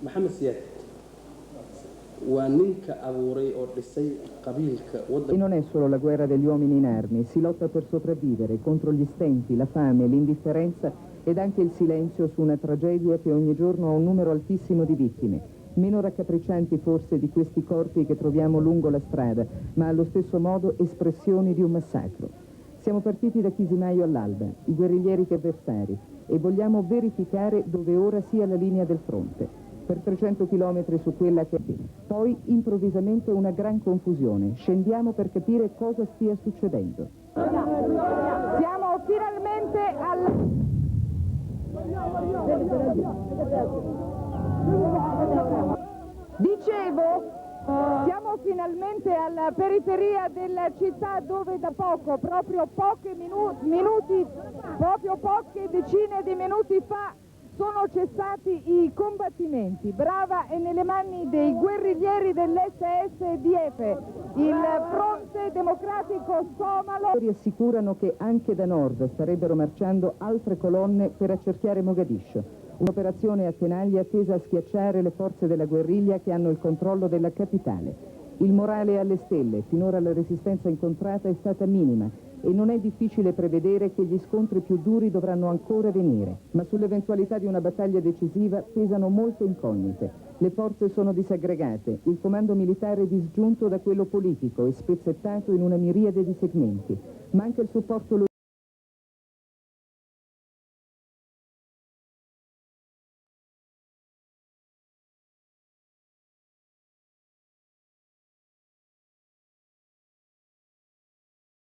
Mohamed Siad waa ninka abuuray oo dhisay qabiilka waddanka. E non è solo la guerra degli uomini inermi, si lotta per sopravvivere contro gli stenti, la fame, l'indifferenza ed anche il silenzio su una tragedia che ogni giorno ha un numero altissimo di vittime, meno raccapriccianti forse di questi corpi che troviamo lungo la strada, ma allo stesso modo espressioni di un massacro. Siamo partiti da Chisimaio all'alba, i guerriglieri che avversari, e vogliamo verificare dove ora sia la linea del fronte. Per 300 chilometri su quella che... Poi improvvisamente una gran confusione. Scendiamo per capire cosa stia succedendo. Siamo finalmente siamo finalmente alla periferia della città dove da poco, proprio poche decine di minuti fa, sono cessati i combattimenti. Brava è nelle mani dei guerriglieri dell'SSDF, il Fronte Democratico Somalo. Assicurano che anche da nord starebbero marciando altre colonne per accerchiare Mogadiscio. Un'operazione a tenaglia tesa a schiacciare le forze della guerriglia che hanno il controllo della capitale. Il morale è alle stelle, finora la resistenza incontrata è stata minima e non è difficile prevedere che gli scontri più duri dovranno ancora venire. Ma sull'eventualità di una battaglia decisiva pesano molte incognite. Le forze sono disaggregate, il comando militare è disgiunto da quello politico e spezzettato in una miriade di segmenti. Manca il supporto